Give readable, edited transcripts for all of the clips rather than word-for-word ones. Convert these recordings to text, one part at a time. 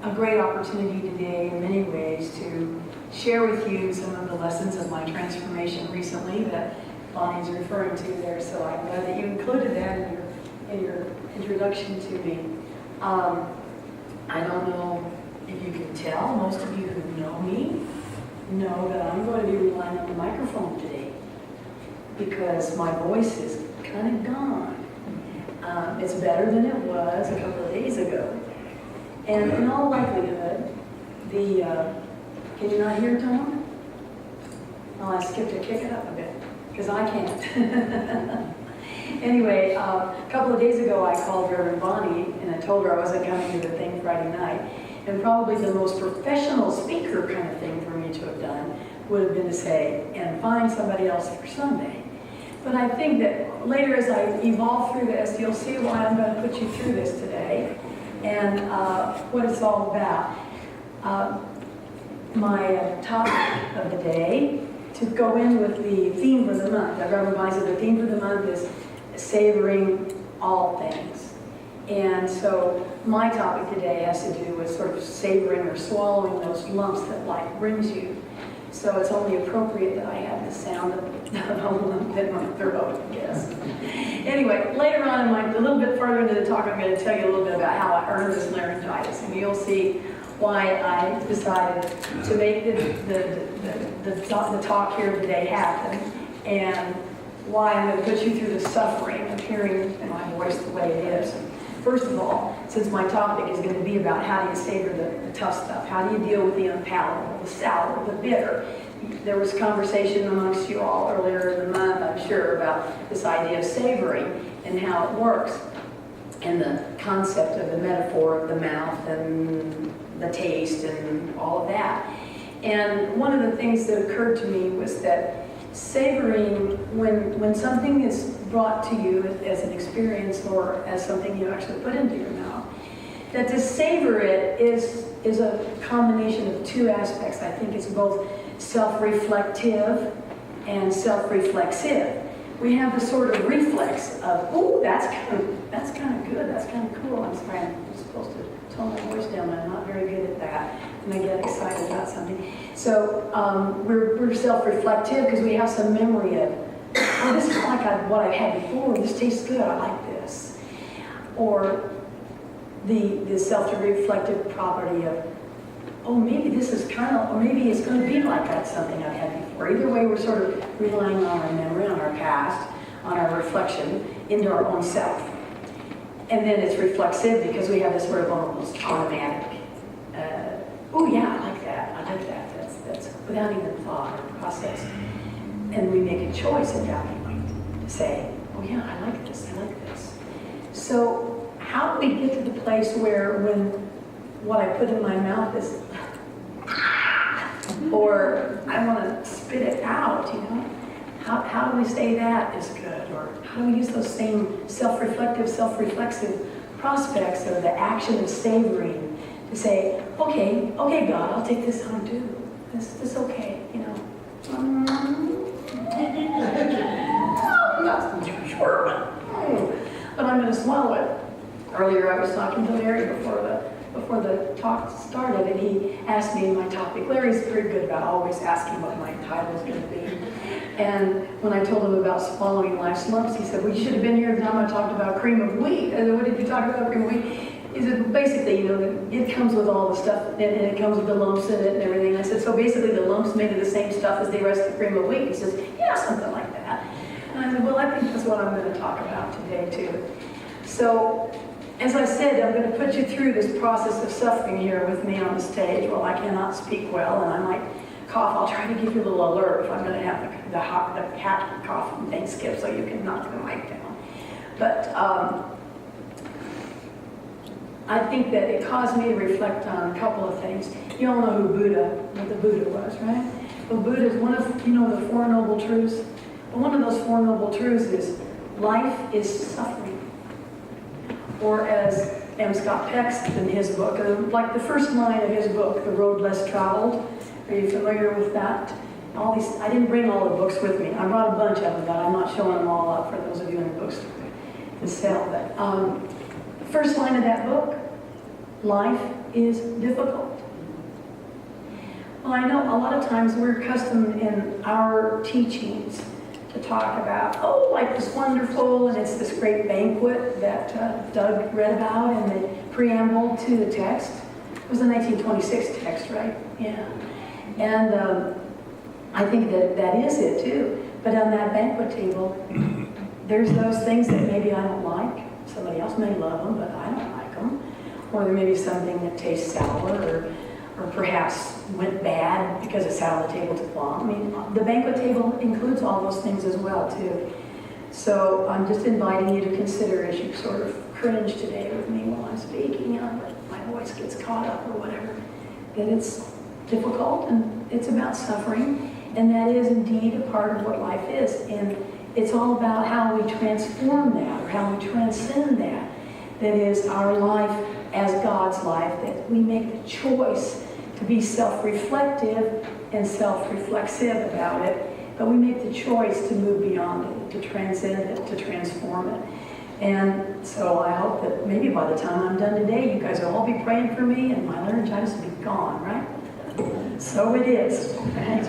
a great opportunity today in many ways to share with you some of the lessons of my transformation recently that Bonnie's referring to there. So I'm glad that you included that in your introduction to me. I don't know if you can tell, most of you who know me know that I'm going to be relying on the microphone today because my voice is kind of gone. It's better than it was a couple of days ago. And in all likelihood, can you not hear, Tom? Oh, I skipped to kick it up a bit, because I can't. Anyway, a couple of days ago I called Reverend Bonnie, and I told her I wasn't coming to the thing Friday night. And probably the most professional speaker kind of thing for me to have done would have been to say, and find somebody else for Sunday. But I think that later as I evolve through this, you'll see why I'm going to put you through this today and what it's all about. My topic of the day, to go in with the theme for the month. Reverend Bonnie said the theme for the month is savoring all things. And so my topic today has to do with sort of savoring or swallowing those lumps that life brings you. So it's only appropriate that I have the sound of a lump in my throat, I guess. Anyway, later on, a little bit further into the talk, I'm going to tell you a little bit about how I earned this laryngitis, and you'll see why I decided to make the talk here today happen, and why I'm going to put you through the suffering of hearing my voice the way it is. First of all, since my topic is going to be about how do you savor the tough stuff, how do you deal with the unpalatable, the sour, the bitter. There was conversation amongst you all earlier in the month, I'm sure, about this idea of savoring and how it works, and the concept of the metaphor of the mouth and the taste and all of that. And one of the things that occurred to me was that savoring, when something is brought to you as an experience or as something you actually put into your mouth, that to savor it is a combination of two aspects. I think it's both self-reflective and self-reflexive. We have the sort of reflex of, oh, that's kind of good, that's kind of cool. I'm sorry, I'm supposed to tone my voice down, but I'm not very good at that, and I get excited about something. So we're self-reflective because we have some memory of, oh, this is like what I've had before, this tastes good, I like this. Or the self-reflective property of, oh, maybe this is kind of, or maybe it's going to be like that, something I've had before. Either way, we're sort of relying on our memory, on our past, on our reflection into our own self. And then it's reflexive because we have this sort of almost automatic, oh yeah, I like that, that's without even thought or process. And we make a choice at that point to say, oh yeah, I like this. So how do we get to the place where when what I put in my mouth is, or I want to spit it out, you know? How do we say that is good? Or how do we use those same self-reflective, self-reflexive prospects of the action of savoring to say, okay, God, I'll take this on too. This okay, you know? That's too short one. But I'm going to swallow it. Earlier I was talking to Larry before the talk started, and he asked me my topic. Larry's very good about always asking what my title is going to be. And when I told him about swallowing life's lumps, he said, well, you should have been here the time I talked about cream of wheat. And then what did you talk about cream of wheat? He said, basically, you know, it comes with all the stuff, and it comes with the lumps in it and everything. I said, so basically the lumps made of the same stuff as the rest of the cream of wheat? He says, yeah, something like that. And I said, well, I think that's what I'm going to talk about today, too. So, as I said, I'm going to put you through this process of suffering here with me on the stage. Well, I cannot speak well, and I might cough. I'll try to give you a little alert if I'm going to have the cat cough and things skip so you can knock the mic down. But I think that it caused me to reflect on a couple of things. You all know what the Buddha was, right? Well, Buddha is one of, the Four Noble Truths. Well, one of those Four Noble Truths is life is suffering. Or as M. Scott Peck's in his book, like the first line of his book, The Road Less Traveled. Are you familiar with that? I didn't bring all the books with me. I brought a bunch of them, but I'm not showing them all up for those of you in the bookstore to sell. But the first line of that book, life is difficult. Well, I know a lot of times we're accustomed in our teachings to talk about, oh, life is wonderful, and it's this great banquet that Doug read about in the preamble to the text. It was the 1926 text, right? Yeah. And I think that is it too. But on that banquet table, there's those things that maybe I don't like. Somebody else may love them, but I don't like them. Or there may be something that tastes sour, or perhaps went bad because it sat on the table too long. I mean, the banquet table includes all those things as well too. So I'm just inviting you to consider, as you sort of cringe today with me while I'm speaking, my voice gets caught up or whatever, that it's difficult and it's about suffering, and that is indeed a part of what life is. And it's all about how we transform that, or how we transcend that. That is our life as God's life, that we make the choice to be self-reflective and self-reflexive about it, but we make the choice to move beyond it, to transcend it, to transform it. And so I hope that maybe by the time I'm done today, you guys will all be praying for me and my laryngitis will be gone, right? So it is, right?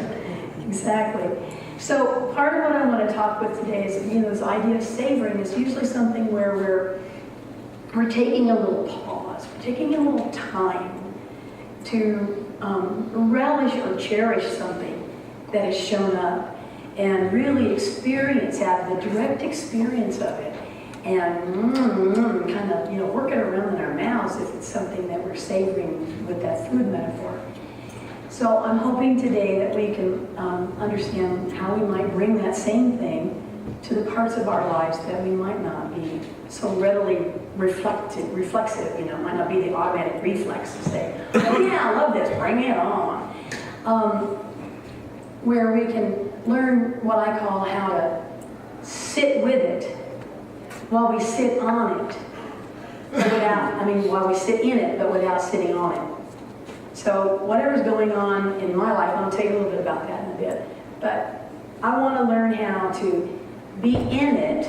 Exactly. So part of what I want to talk with today is, this idea of savoring is usually something where we're taking a little pause, we're taking a little time to relish or cherish something that has shown up and really experience, have the direct experience of it, and kind of work it around in our mouths if it's something that we're savoring with that food metaphor. So I'm hoping today that we can understand how we might bring that same thing to the parts of our lives that we might not be so readily reflexive, might not be the automatic reflex to say, oh yeah, I love this, bring it on. Where we can learn what I call how to sit with it while we sit on it, while we sit in it, but without sitting on it. So whatever's going on in my life, I'll tell you a little bit about that in a bit, but I want to learn how to be in it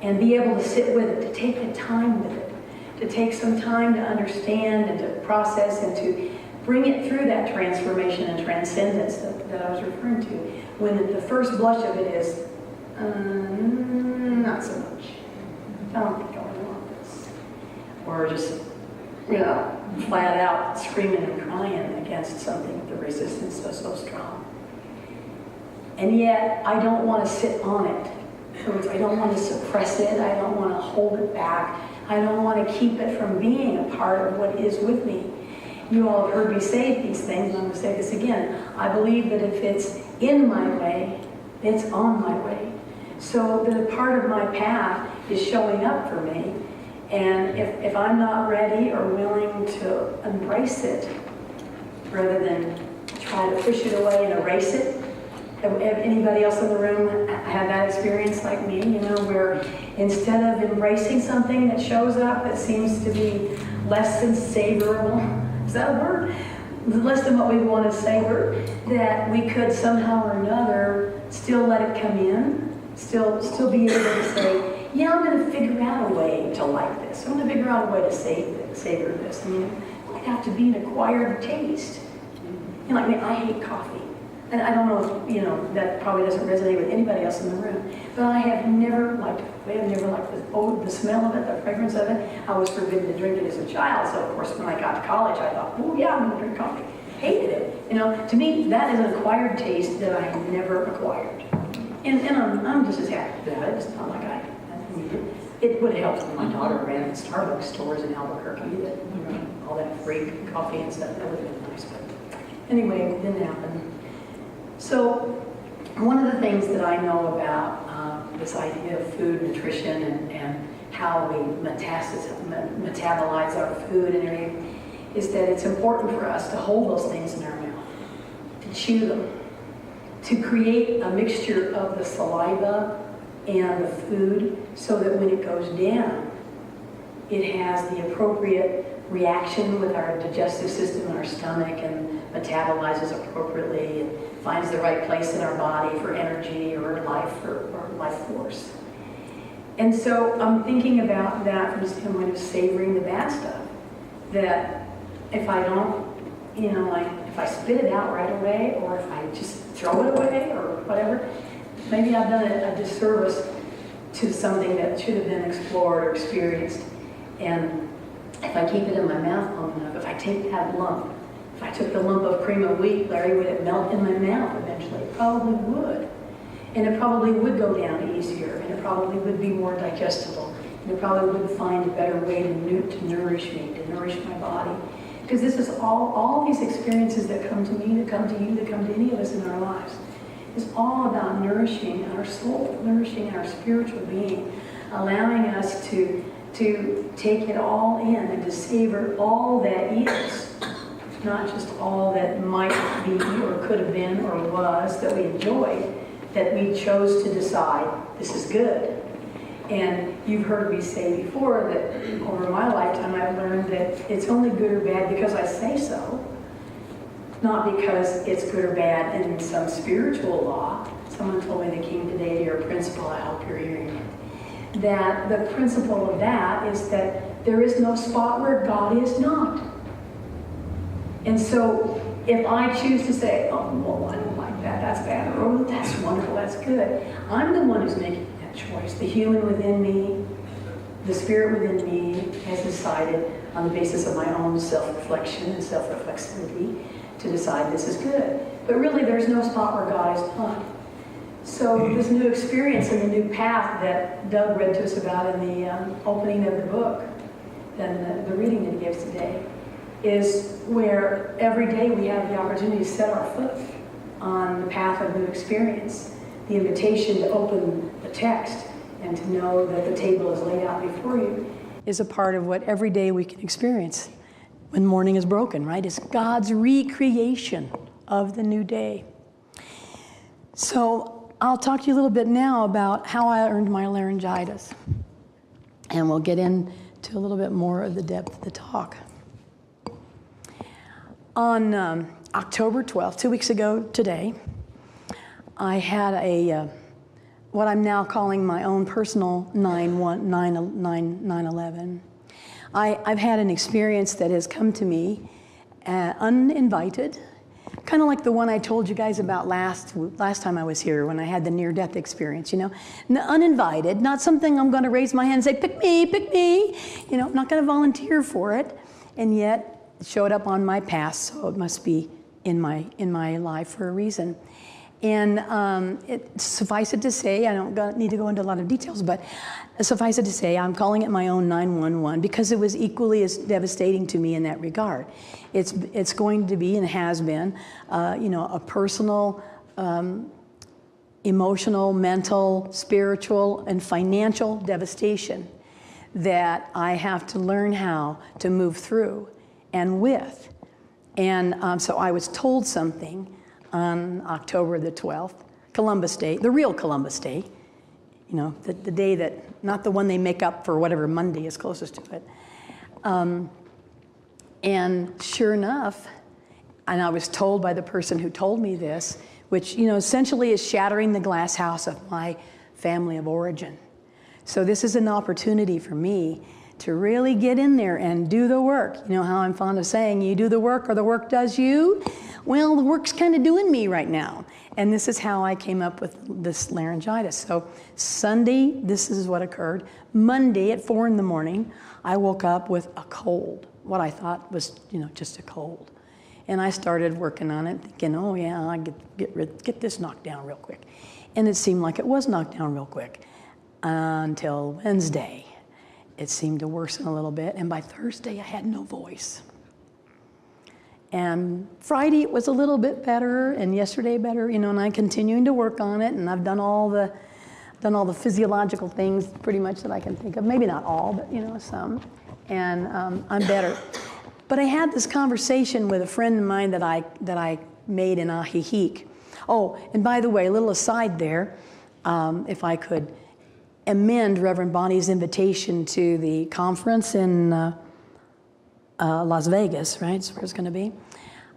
and be able to sit with it, to take the time with it, to take some time to understand and to process and to bring it through that transformation and transcendence that I was referring to, when the first blush of it is, not so much. I don't think I really want this. Or just, flat out screaming and crying against something, the resistance was so strong. And yet, I don't want to sit on it. In other words, I don't want to suppress it. I don't want to hold it back. I don't want to keep it from being a part of what is with me. You all have heard me say these things, and I'm going to say this again. I believe that if it's in my way, it's on my way. So the part of my path is showing up for me. And if I'm not ready or willing to embrace it, rather than try to push it away and erase it, have anybody else in the room had that experience like me, where instead of embracing something that shows up that seems to be less than savorable, is that a word? Less than what we want to savor, that we could somehow or another still let it come in, still be able to say, yeah, I'm going to figure out a way to like this. I'm going to figure out a way to savor this. I mean, it might have to be an acquired taste. Like me, I hate coffee. And I don't know if, that probably doesn't resonate with anybody else in the room, but I have never liked coffee. I've never liked the smell of it, the fragrance of it. I was forbidden to drink it as a child, so of course when I got to college, I thought, oh yeah, I'm going to drink coffee. Hated it. To me, that is an acquired taste that I never acquired. And I'm just as happy about it. It's not like I need it. It would have helped if my daughter ran Starbucks stores in Albuquerque, that all that free coffee and stuff. That would have been nice, but anyway, it didn't happen. So one of the things that I know about this idea of food, nutrition, and how we metabolize our food and everything, is that it's important for us to hold those things in our mouth, to chew them, to create a mixture of the saliva and the food so that when it goes down, it has the appropriate reaction with our digestive system and our stomach and metabolizes appropriately and finds the right place in our body for energy or life or life force. And so I'm thinking about that from the standpoint of savoring the bad stuff. that if I don't, you know, like if I spit it out right away, or if I just throw it away or whatever, maybe I've done a disservice to something that should have been explored or experienced. And if I keep it in my mouth long enough, if I take that lump, if I took the lump of cream of wheat, Larry, would it melt in my mouth eventually? It probably would. And it probably would go down easier, and it probably would be more digestible, and it probably would find a better way to nourish me, to nourish my body. Because this is all these experiences that come to me, that come to you, that come to any of us in our lives, is all about nourishing our soul, nourishing our spiritual being, allowing us to take it all in and to savor all that is, not just all that might be or could have been or was that we enjoyed, that we chose to decide this is good. And you've heard me say before that over my lifetime I've learned that it's only good or bad because I say so, not because it's good or bad in some spiritual law. Someone told me that came today to your principle, I hope you're hearing it, that the principle of that is that there is no spot where God is not. And so if I choose to say, oh, well, I don't like that, that's bad, or oh, that's wonderful, that's good, I'm the one who's making that choice. The human within me, the spirit within me has decided on the basis of my own self-reflection and self-reflexivity to decide this is good. But really, there's no spot where God is not. So this new experience and the new path that Doug read to us about in the opening of the book, and the reading that he gives today, is where every day we have the opportunity to set our foot on the path of new experience, the invitation to open the text and to know that the table is laid out before you is a part of what every day we can experience when morning is broken, right? It's God's recreation of the new day. So I'll talk to you a little bit now about how I earned my laryngitis, and we'll get into a little bit more of the depth of the talk. On October 12th, 2 weeks ago today, I had what I'm now calling my own personal 9/11. I've had an experience that has come to me uninvited, kind of like the one I told you guys about last time I was here when I had the near-death experience, you know. Uninvited, not something I'm going to raise my hand and say, pick me, you know, I'm not going to volunteer for it, and yet it showed up on my past, so it must be in my life for a reason. And suffice it to say, I don't need to go into a lot of details, but suffice it to say, I'm calling it my own 911 because it was equally as devastating to me in that regard. It's going to be and has been, you know, a personal, emotional, mental, spiritual, and financial devastation that I have to learn how to move through and with. And so I was told something on October the 12th, Columbus Day, the real Columbus Day, you know, the day that, not the one they make up for whatever Monday is closest to it. And sure enough, and I was told by the person who told me this, which, you know, essentially is shattering the glass house of my family of origin. So this is an opportunity for me to really get in there and do the work. You know how I'm fond of saying, you do the work or the work does you? Well, the work's kind of doing me right now. And this is how I came up with this laryngitis. So Sunday, this is what occurred. Monday at 4 in the morning, I woke up with a cold, what I thought was, you know, just a cold. And I started working on it, thinking, oh yeah, I get this knocked down real quick. And it seemed like it was knocked down real quick until Wednesday. It seemed to worsen a little bit, and by Thursday I had no voice. And Friday it was a little bit better, and yesterday better, you know, and I'm continuing to work on it, and I've done all the physiological things pretty much that I can think of. Maybe not all, but you know, some. And I'm better. But I had this conversation with a friend of mine that I made in Ajijic. Oh, and by the way, a little aside there, if I could amend Reverend Bonnie's invitation to the conference in Las Vegas, right? That's where it's going to be.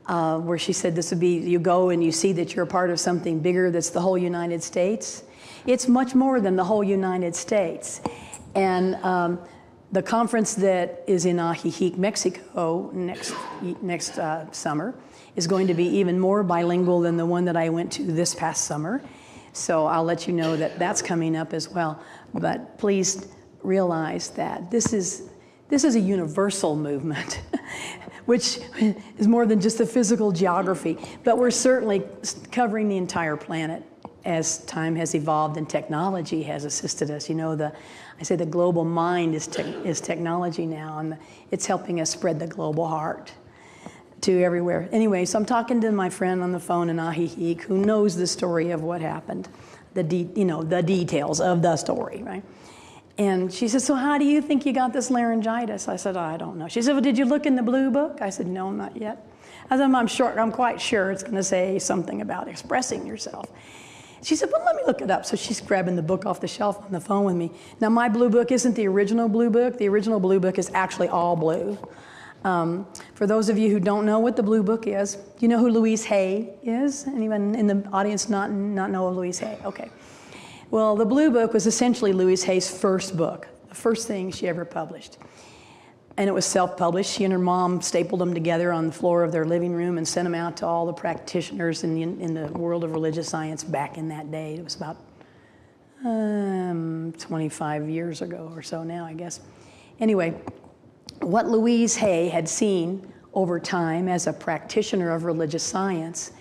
Where she said this would be, you go and you see that you're a part of something bigger that's the whole United States. It's much more than the whole United States. And The conference that is in Ajijic, Mexico next summer is going to be even more bilingual than the one that I went to this past summer. So I'll let you know that that's coming up as well. But please realize that this is a universal movement, which is more than just a physical geography. But we're certainly covering the entire planet as time has evolved and technology has assisted us. You know, I say the global mind is technology now, and it's helping us spread the global heart to everywhere. Anyway, so I'm talking to my friend on the phone in Ajijic who knows the story of what happened, the details of the story, right? And she said, so how do you think you got this laryngitis? I said, I don't know. She said, well, did you look in the blue book? I said, no, not yet. I said, I'm quite sure it's going to say something about expressing yourself. She said, well, let me look it up. So she's grabbing the book off the shelf on the phone with me. Now, my blue book isn't the original blue book. The original blue book is actually all blue. For those of you who don't know what the blue book is, do you know who Louise Hay is? Anyone in the audience not know of Louise Hay? Okay. Well, the blue book was essentially Louise Hay's first book, the first thing she ever published. And it was self-published. She and her mom stapled them together on the floor of their living room and sent them out to all the practitioners in the world of religious science back in that day. It was about 25 years ago or so now, I guess. Anyway, what Louise Hay had seen over time as a practitioner of religious science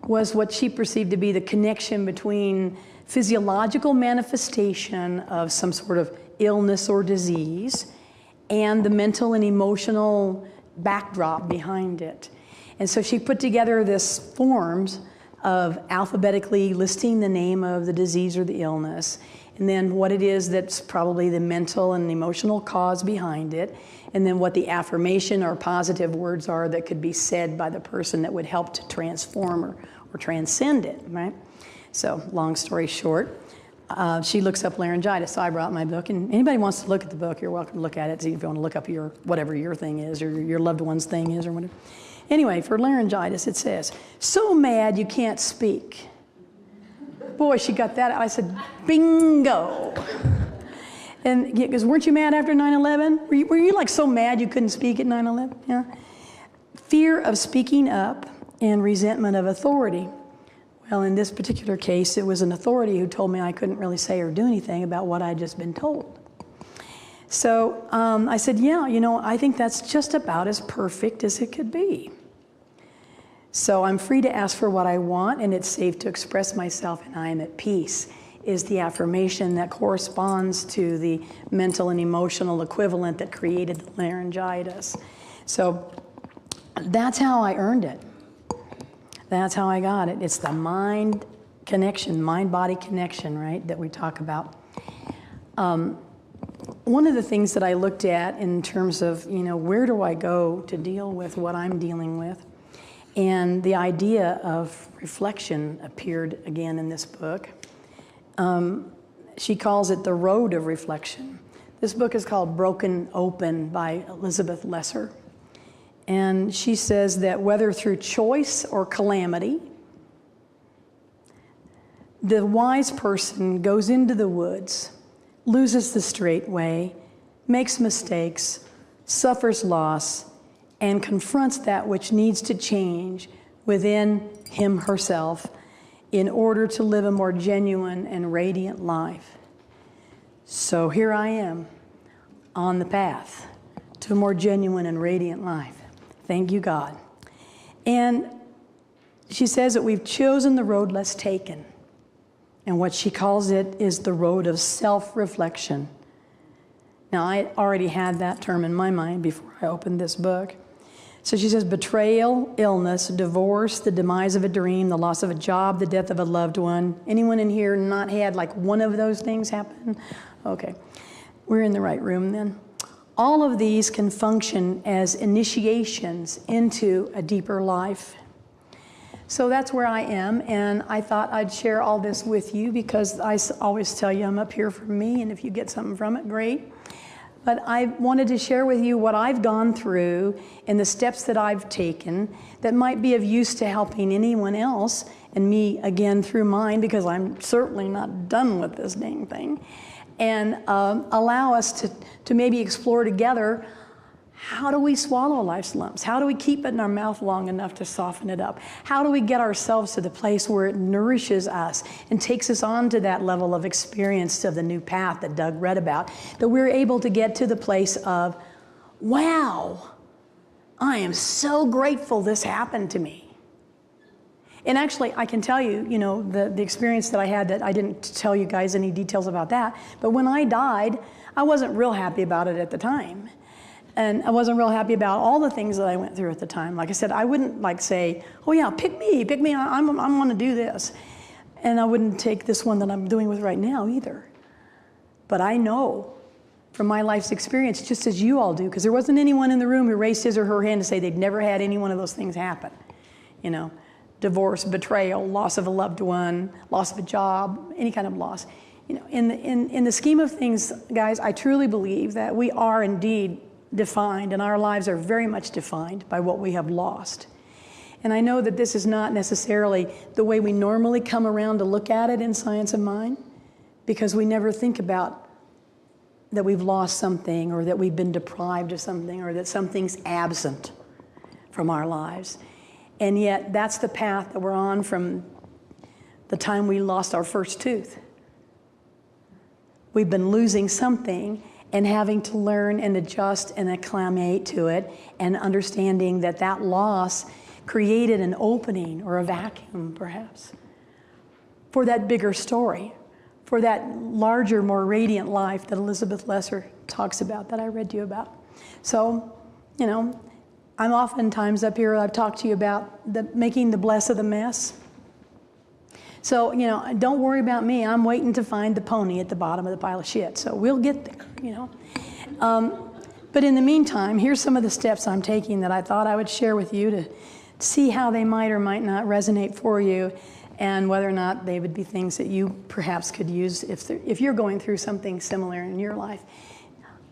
was what she perceived to be the connection between physiological manifestation of some sort of illness or disease and the mental and emotional backdrop behind it. And so she put together this forms of alphabetically listing the name of the disease or the illness, and then what it is that's probably the mental and emotional cause behind it, and then what the affirmation or positive words are that could be said by the person that would help to transform or transcend it, right? So long story short, she looks up laryngitis. So I brought my book, and anybody wants to look at the book, you're welcome to look at it, see if you want to look up whatever your thing is or your loved one's thing is or whatever. Anyway, for laryngitis, it says, so mad you can't speak. Boy, she got that. I said, bingo. And because weren't you mad after 9/11? Were you like so mad you couldn't speak at 9/11? Yeah. Fear of speaking up and resentment of authority. Well, in this particular case, it was an authority who told me I couldn't really say or do anything about what I'd just been told. So I said, yeah, I think that's just about as perfect as it could be. So I'm free to ask for what I want, and it's safe to express myself, and I am at peace, is the affirmation that corresponds to the mental and emotional equivalent that created the laryngitis. So that's how I earned it. That's how I got it. It's the mind connection, mind-body connection, right, that we talk about. One of the things that I looked at in terms of, where do I go to deal with what I'm dealing with? And the idea of reflection appeared again in this book. She calls it the road of reflection. This book is called Broken Open by Elizabeth Lesser. And she says that whether through choice or calamity, the wise person goes into the woods, loses the straight way, makes mistakes, suffers loss, and confronts that which needs to change within him herself in order to live a more genuine and radiant life. So here I am on the path to a more genuine and radiant life. Thank you, God. And she says that we've chosen the road less taken. And what she calls it is the road of self-reflection. Now, I already had that term in my mind before I opened this book. So she says, betrayal, illness, divorce, the demise of a dream, the loss of a job, the death of a loved one. Anyone in here not had like one of those things happen? Okay, we're in the right room then. All of these can function as initiations into a deeper life. So that's where I am, and I thought I'd share all this with you because I always tell you I'm up here for me, and if you get something from it, great. But I wanted to share with you what I've gone through and the steps that I've taken that might be of use to helping anyone else, and me again through mine, because I'm certainly not done with this dang thing. and allow us to maybe explore together, how do we swallow life's lumps? How do we keep it in our mouth long enough to soften it up? How do we get ourselves to the place where it nourishes us and takes us on to that level of experience of the new path that Doug read about, that we're able to get to the place of, wow, I am so grateful this happened to me. And actually, I can tell you, the experience that I had, that I didn't tell you guys any details about that, but when I died, I wasn't real happy about it at the time. And I wasn't real happy about all the things that I went through at the time. Like I said, I wouldn't say, oh yeah, pick me, I'm gonna do this. And I wouldn't take this one that I'm doing with right now either. But I know from my life's experience, just as you all do, because there wasn't anyone in the room who raised his or her hand to say they'd never had any one of those things happen. Divorce, betrayal, loss of a loved one, loss of a job, any kind of loss. In the scheme of things, guys, I truly believe that we are indeed defined, and our lives are very much defined by what we have lost. And I know that this is not necessarily the way we normally come around to look at it in Science of Mind, because we never think about that we've lost something, or that we've been deprived of something, or that something's absent from our lives. And yet, that's the path that we're on from the time we lost our first tooth. We've been losing something and having to learn and adjust and acclimate to it, and understanding that that loss created an opening or a vacuum, perhaps, for that bigger story, for that larger, more radiant life that Elizabeth Lesser talks about, that I read to you about. So, I'm oftentimes up here, I've talked to you about making the bless of the mess. So, don't worry about me. I'm waiting to find the pony at the bottom of the pile of shit. So we'll get there, But in the meantime, here's some of the steps I'm taking that I thought I would share with you to see how they might or might not resonate for you, and whether or not they would be things that you perhaps could use if you're going through something similar in your life.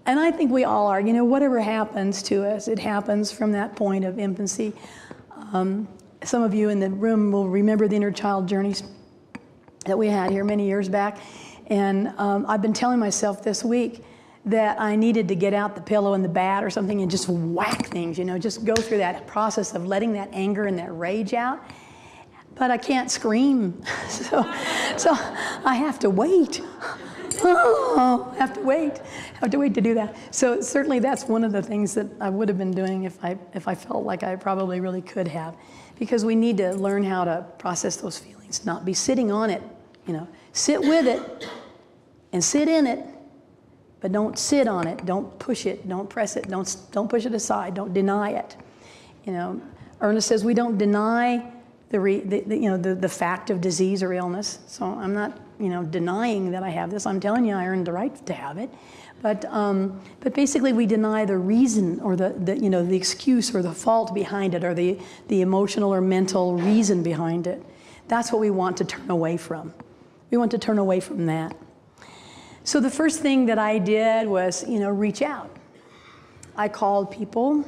And I think we all are. Whatever happens to us, it happens from that point of infancy. Some of you in the room will remember the inner child journeys that we had here many years back. And I've been telling myself this week that I needed to get out the pillow and the bat or something and just whack things, just go through that process of letting that anger and that rage out. But I can't scream, so I have to wait. Oh, I have to wait to do that. So certainly that's one of the things that I would have been doing if I felt like I probably really could have, because we need to learn how to process those feelings, not be sitting on it, sit with it and sit in it, but don't sit on it, don't push it, don't press it, don't push it aside, don't deny it. Ernest says we don't deny the fact of disease or illness. So I'm not denying that I have this. I'm telling you I earned the right to have it. But basically we deny the reason, or the excuse or the fault behind it, or the emotional or mental reason behind it. That's what we want to turn away from. We want to turn away from that. So the first thing that I did was, reach out. I called people.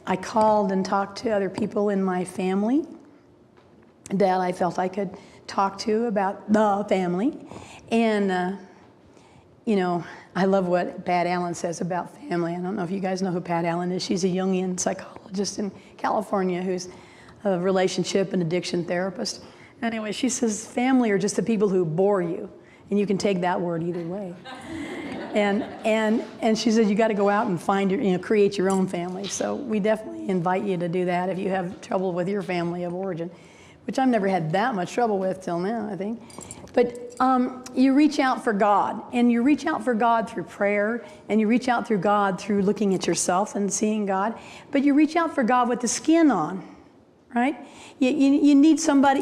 I called and talked to other people in my family that I felt I could talk to about the family. And, I love what Pat Allen says about family. I don't know if you guys know who Pat Allen is. She's a Jungian psychologist in California who's a relationship and addiction therapist. Anyway, she says family are just the people who bore you. And you can take that word either way. And she says you got to go out and find create your own family. So we definitely invite you to do that if you have trouble with your family of origin, which I've never had that much trouble with till now, I think. But you reach out for God, and you reach out for God through prayer, and you reach out through God through looking at yourself and seeing God. But you reach out for God with the skin on, right? You need somebody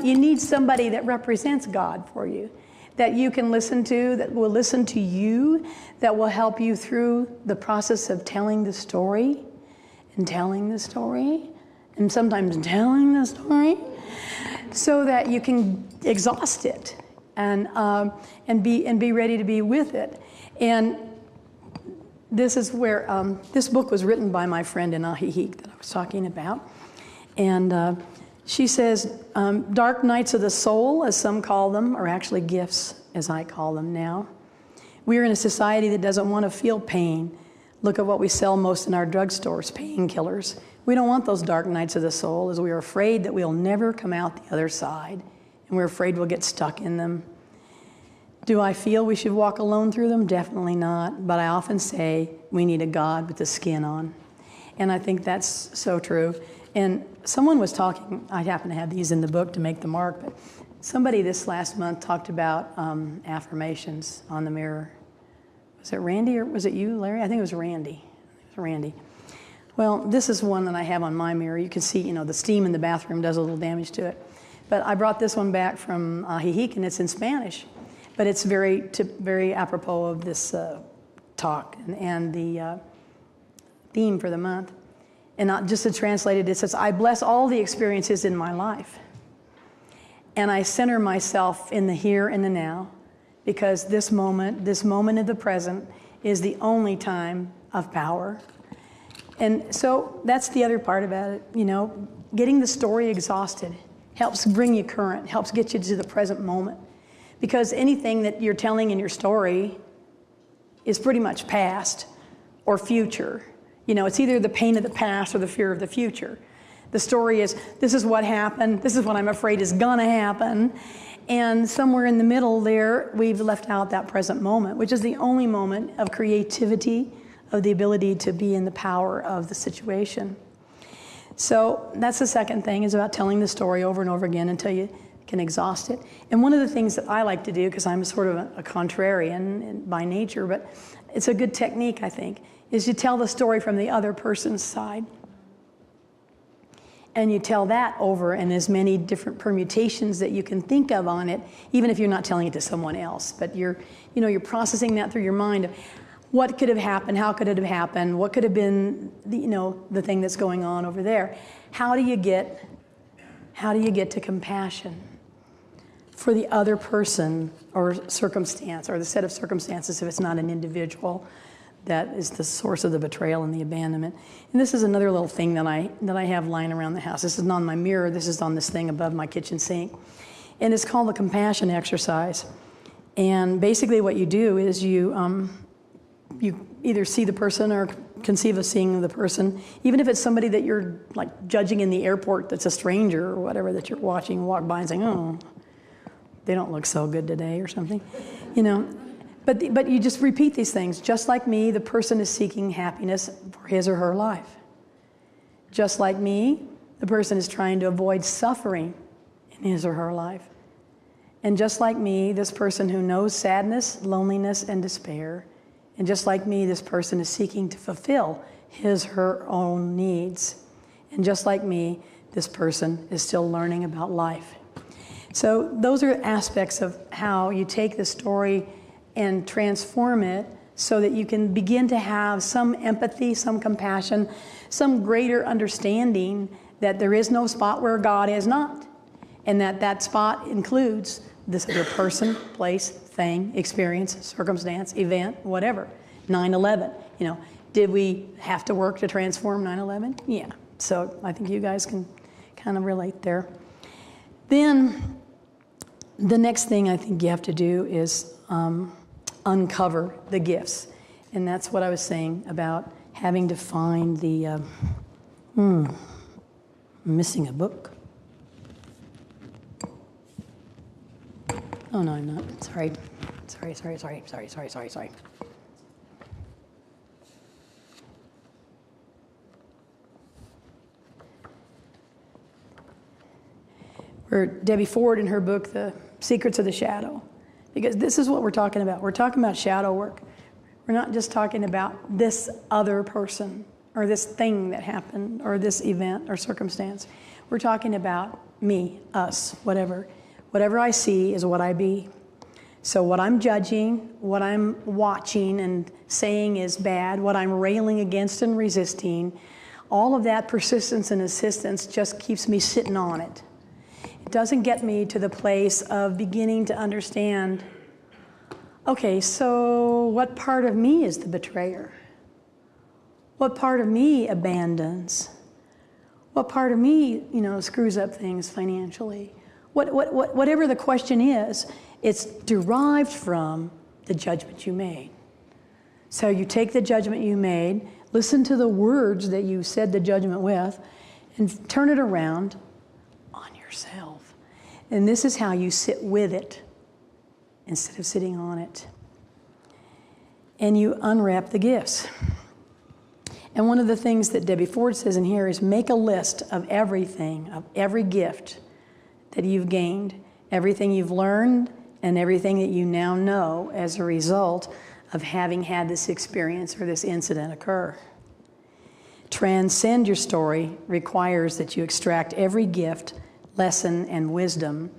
that represents God for you, that you can listen to, that will listen to you, that will help you through the process of telling the story, and sometimes telling the story, so that you can exhaust it and be ready to be with it. And this is where this book was written by my friend Inahi that I was talking about, and she says, dark nights of the soul, as some call them, are actually gifts, as I call them now. We're in a society that doesn't want to feel pain. Look at what we sell most in our drugstores, painkillers. We don't want those dark nights of the soul, as we are afraid that we'll never come out the other side, and we're afraid we'll get stuck in them. Do I feel we should walk alone through them? Definitely not. But I often say we need a God with the skin on. And I think that's so true. And someone was talking, I happen to have these in the book to make the mark, but somebody this last month talked about affirmations on the mirror. Was it Randy or was it you, Larry? I think it was Randy. It was Randy. Well, this is one that I have on my mirror. You can see, you know, the steam in the bathroom does a little damage to it. But I brought this one back from Ajijic, and it's in Spanish. But it's very apropos of this talk and the theme for the month. And not just to translate it, it says, I bless all the experiences in my life. And I center myself in the here and the now, because this moment of the present, is the only time of power. And so that's the other part about it, you know, getting the story exhausted helps bring you current, helps get you to the present moment. Because anything that you're telling in your story is pretty much past or future. You know, it's either the pain of the past or the fear of the future. The story is, this is what happened, this is what I'm afraid is gonna happen, and somewhere in the middle there, we've left out that present moment, which is the only moment of creativity, of the ability to be in the power of the situation. So that's the second thing, is about telling the story over and over again until you can exhaust it. And one of the things that I like to do, because I'm sort of a contrarian by nature, but it's a good technique, I think, is you tell the story from the other person's side. And you tell that over in as many different permutations that you can think of on it, even if you're not telling it to someone else. But you're processing that through your mind of what could have happened, how could it have happened, what could have been the thing that's going on over there. How do you get to compassion for the other person or circumstance, or the set of circumstances if it's not an individual that is the source of the betrayal and the abandonment. And this is another little thing that I have lying around the house. This is not on my mirror, this is on this thing above my kitchen sink. And it's called the compassion exercise. And basically what you do is you either see the person or conceive of seeing the person, even if it's somebody that you're like judging in the airport that's a stranger or whatever, that you're watching walk by and saying, oh, they don't look so good today or something, you know. But you just repeat these things. Just like me, the person is seeking happiness for his or her life. Just like me, the person is trying to avoid suffering in his or her life. And just like me, this person who knows sadness, loneliness, and despair. And just like me, this person is seeking to fulfill his or her own needs. And just like me, this person is still learning about life. So those are aspects of how you take the story and transform it so that you can begin to have some empathy, some compassion, some greater understanding that there is no spot where God is not, and that spot includes this other person, place, thing, experience, circumstance, event, whatever. 9/11, did we have to work to transform 9/11? Yeah, so I think you guys can kind of relate there. Then the next thing I think you have to do is uncover the gifts. And that's what I was saying about having to find the, I'm missing a book. Oh, no, I'm not. Sorry. Where Debbie Ford in her book, The Secrets of the Shadow, because this is what we're talking about. We're talking about shadow work. We're not just talking about this other person or this thing that happened or this event or circumstance. We're talking about me, us, whatever. Whatever I see is what I be. So what I'm judging, what I'm watching and saying is bad, what I'm railing against and resisting, all of that persistence and insistence just keeps me sitting on it. It doesn't get me to the place of beginning to understand, okay, so what part of me is the betrayer? What part of me abandons? What part of me, screws up things financially? Whatever the question is, it's derived from the judgment you made. So you take the judgment you made, listen to the words that you said the judgment with, and turn it around on yourself. And this is how you sit with it instead of sitting on it. And you unwrap the gifts. And one of the things that Debbie Ford says in here is make a list of everything, of every gift that you've gained, everything you've learned, and everything that you now know as a result of having had this experience or this incident occur. Transcend your story requires that you extract every gift, lesson, and wisdom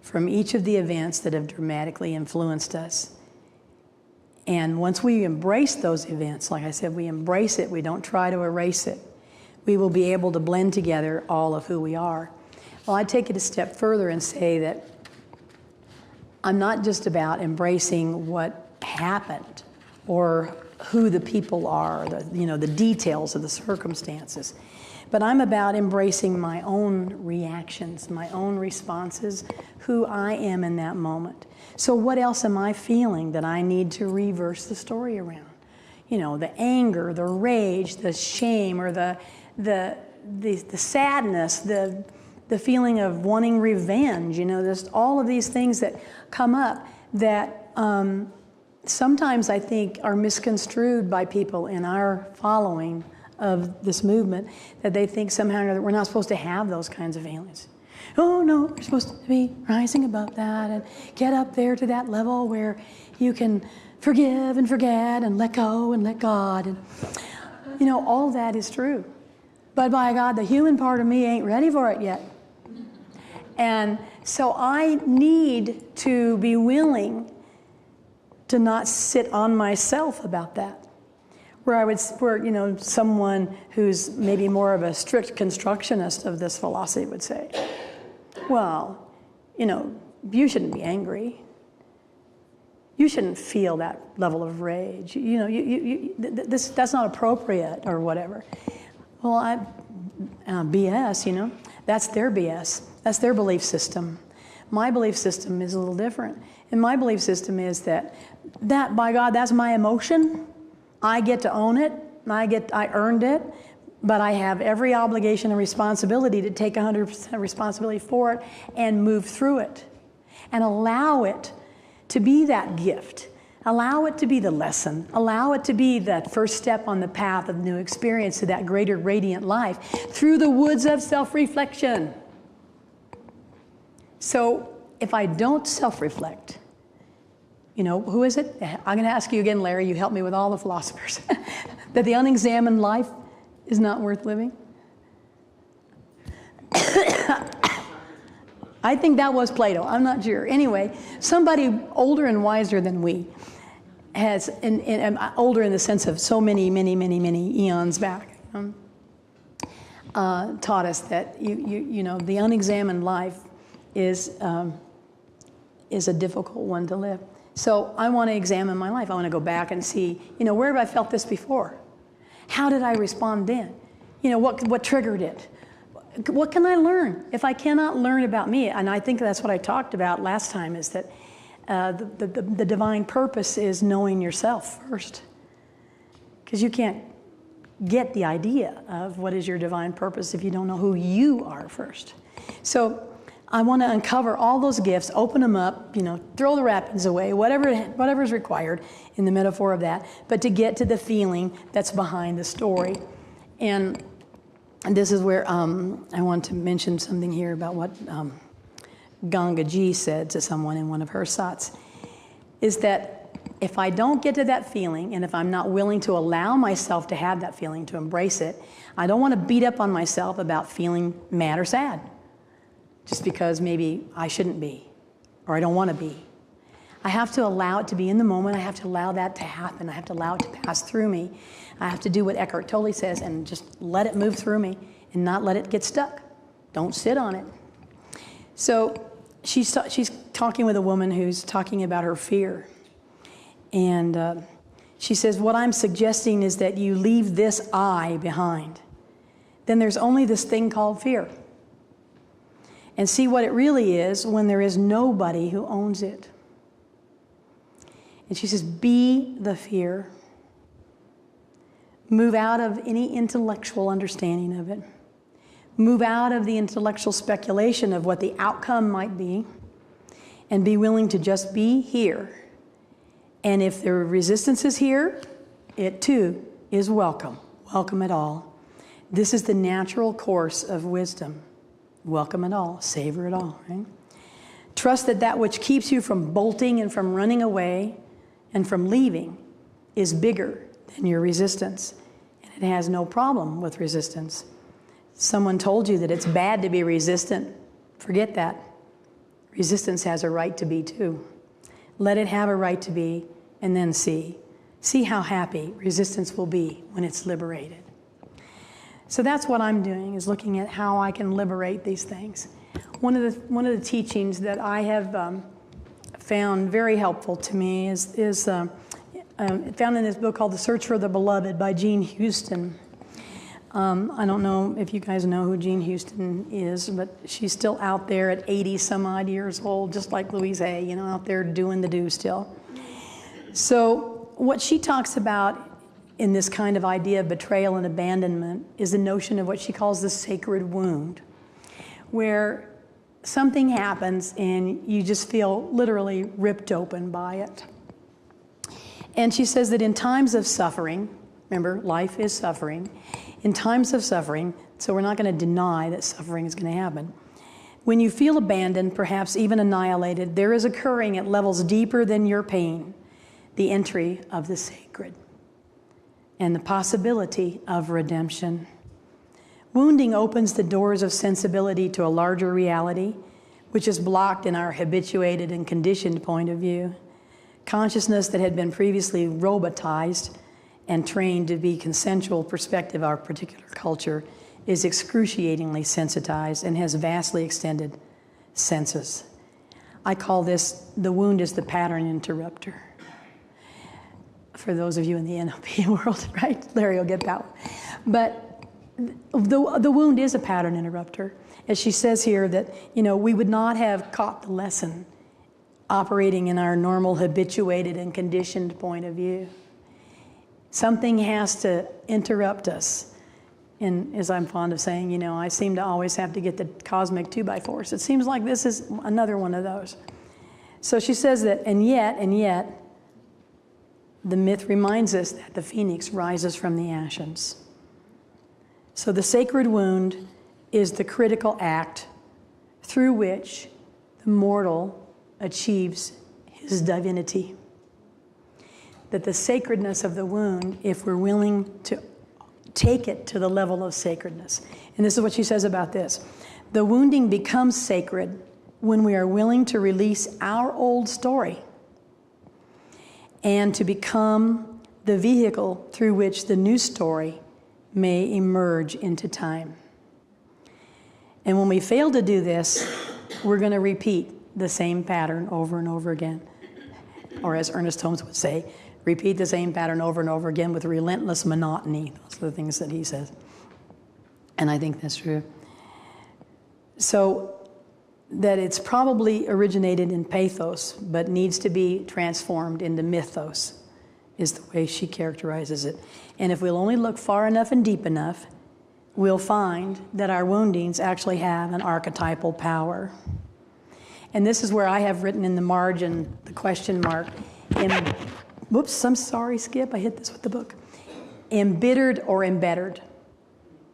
from each of the events that have dramatically influenced us. And once we embrace those events, like I said, we embrace it, we don't try to erase it, we will be able to blend together all of who we are. Well, I take it a step further and say that I'm not just about embracing what happened or who the people are, the details of the circumstances, but I'm about embracing my own reactions, my own responses, who I am in that moment. So what else am I feeling that I need to reverse the story around? The anger, the rage, the shame, or the sadness, the feeling of wanting revenge, there's all of these things that come up that sometimes I think are misconstrued by people in our following of this movement, that they think somehow or other we're not supposed to have those kinds of feelings. Oh no, we're supposed to be rising above that and get up there to that level where you can forgive and forget and let go and let God. And all that is true. But by God, the human part of me ain't ready for it yet. And so I need to be willing to not sit on myself about that. Where someone who's maybe more of a strict constructionist of this philosophy would say, well, you shouldn't be angry. You shouldn't feel that level of rage. That's not appropriate or whatever. Well, BS, that's their BS. That's their belief system. My belief system is a little different. And my belief system is that by God, that's my emotion. I get to own it. I earned it. But I have every obligation and responsibility to take 100% responsibility for it and move through it. And allow it to be that gift. Allow it to be the lesson. Allow it to be that first step on the path of new experience to that greater radiant life through the woods of self-reflection. So if I don't self-reflect, who is it? I'm going to ask you again, Larry, you helped me with all the philosophers, that the unexamined life is not worth living? I think that was Plato. I'm not sure. Anyway, somebody older and wiser than we has, and older in the sense of so many eons back, taught us that the unexamined life is a difficult one to live. So I want to examine my life. I want to go back and see, where have I felt this before? How did I respond then? What triggered it? What can I learn? If I cannot learn about me, and I think that's what I talked about last time, is that the divine purpose is knowing yourself first. Because you can't get the idea of what is your divine purpose if you don't know who you are first. So I want to uncover all those gifts, open them up, throw the wrappings away, whatever is required in the metaphor of that, but to get to the feeling that's behind the story. And this is where I want to mention something here about what Ganga Ji said to someone in one of her sats, is that if I don't get to that feeling, and if I'm not willing to allow myself to have that feeling, to embrace it, I don't want to beat up on myself about feeling mad or sad, just because maybe I shouldn't be, or I don't want to be. I have to allow it to be in the moment. I have to allow that to happen. I have to allow it to pass through me. I have to do what Eckhart Tolle says and just let it move through me and not let it get stuck. Don't sit on it. So she's talking with a woman who's talking about her fear. And she says, what I'm suggesting is that you leave this I behind. Then there's only this thing called fear. And see what it really is when there is nobody who owns it. And she says, be the fear. Move out of any intellectual understanding of it. Move out of the intellectual speculation of what the outcome might be, and be willing to just be here. And if the resistance is here, it too is welcome. Welcome it all. This is the natural course of wisdom. Welcome it all. Savor it all, right? Trust that that which keeps you from bolting and from running away and from leaving is bigger than your resistance. And it has no problem with resistance. Someone told you that it's bad to be resistant. Forget that. Resistance has a right to be too. Let it have a right to be, and then see. See how happy resistance will be when it's liberated. So that's what I'm doing, is looking at how I can liberate these things. One of the teachings that I have found very helpful to me is found in this book called The Search for the Beloved by Jean Houston. I don't know if you guys know who Jean Houston is, but she's still out there at 80 some odd years old, just like Louise Hay, you know, out there doing the do still. So what she talks about in this kind of idea of betrayal and abandonment is the notion of what she calls the sacred wound, where something happens and you just feel literally ripped open by it. And she says that in times of suffering, remember, life is suffering, in times of suffering, so we're not going to deny that suffering is going to happen. When you feel abandoned, perhaps even annihilated, there is occurring at levels deeper than your pain, the entry of the sacred and the possibility of redemption. Wounding opens the doors of sensibility to a larger reality, which is blocked in our habituated and conditioned point of view. Consciousness that had been previously robotized and trained to be consensual perspective of our particular culture is excruciatingly sensitized and has vastly extended senses. I call this, the wound is the pattern interrupter. For those of you in the NLP world, right? Larry will get that one. But the wound is a pattern interrupter. As she says here that, you know, we would not have caught the lesson operating in our normal habituated and conditioned point of view. Something has to interrupt us. And as I'm fond of saying, you know, I seem to always have to get the cosmic 2x4s. It seems like this is another one of those. So she says that, and yet, the myth reminds us that the phoenix rises from the ashes. So the sacred wound is the critical act through which the mortal achieves his divinity. That the sacredness of the wound, if we're willing to take it to the level of sacredness. And this is what she says about this. The wounding becomes sacred when we are willing to release our old story and to become the vehicle through which the new story may emerge into time. And when we fail to do this, we're going to repeat the same pattern over and over again. Or as Ernest Holmes would say, repeat the same pattern over and over again with relentless monotony. Those are the things that he says. And I think that's true. So that it's probably originated in pathos, but needs to be transformed into mythos, is the way she characterizes it. And if we'll only look far enough and deep enough, we'll find that our woundings actually have an archetypal power. And this is where I have written in the margin the question mark. Whoops, I'm sorry, Skip, I hit this with the book. Embittered or embittered?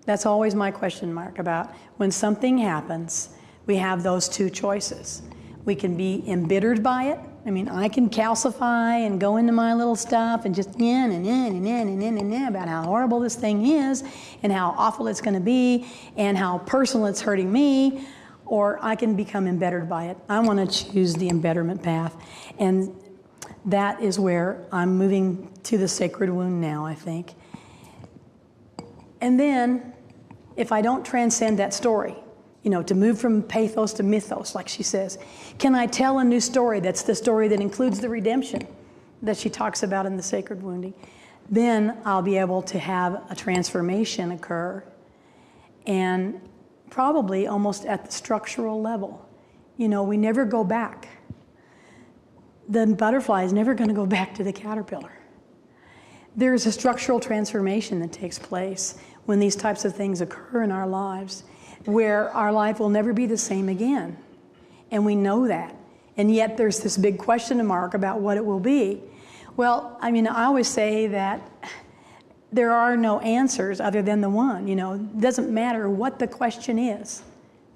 That's always my question mark about when something happens, we have those two choices. We can be embittered by it. I mean, I can calcify and go into my little stuff and just about how horrible this thing is and how awful it's going to be and how personal it's hurting me, or I can become embittered by it. I want to choose the embitterment path. And that is where I'm moving to the sacred wound now, I think. And then, if I don't transcend that story, you know, to move from pathos to mythos, like she says, can I tell a new story that's the story that includes the redemption that she talks about in the sacred wounding? Then I'll be able to have a transformation occur, and probably almost at the structural level. You know, we never go back. the butterfly is never going to go back to the caterpillar. There's a structural transformation that takes place when these types of things occur in our lives, where our life will never be the same again. And we know that. And yet there's this big question mark about what it will be. Well, I mean, I always say that there are no answers other than the one. You know, it doesn't matter what the question is.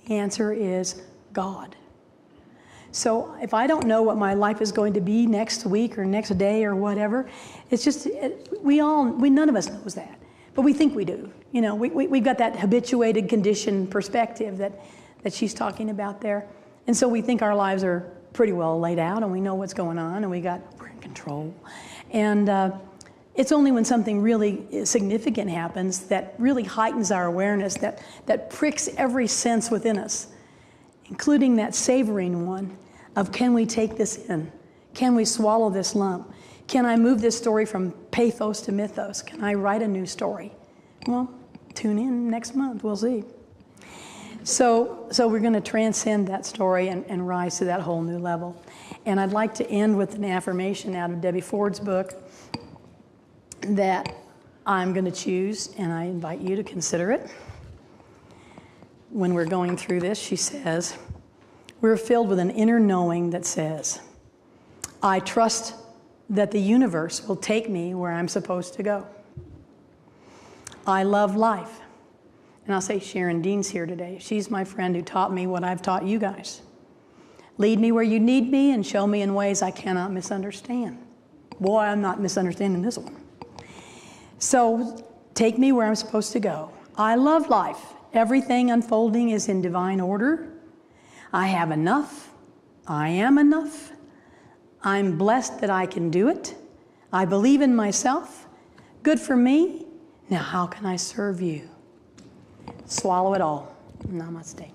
The answer is God. So if I don't know what my life is going to be next week or next day or whatever, it's just, none of us knows that. But we think we do. You know, we've got that habituated condition perspective that she's talking about there. And so we think our lives are pretty well laid out and we know what's going on and we're in control. And it's only when something really significant happens that really heightens our awareness, that pricks every sense within us, including that savoring one of, can we take this in? Can we swallow this lump? Can I move this story from pathos to mythos? Can I write a new story? Well, tune in next month, we'll see. So we're going to transcend that story and rise to that whole new level. And I'd like to end with an affirmation out of Debbie Ford's book that I'm going to choose, and I invite you to consider it. When we're going through this, she says, we're filled with an inner knowing that says, I trust that the universe will take me where I'm supposed to go. I love life. And I'll say Sharon Dean's here today. She's my friend who taught me what I've taught you guys. Lead me where you need me and show me in ways I cannot misunderstand. Boy, I'm not misunderstanding this one. So take me where I'm supposed to go. I love life. Everything unfolding is in divine order. I have enough. I am enough. I'm blessed that I can do it. I believe in myself. Good for me. Now how can I serve you? Swallow it all. Namaste.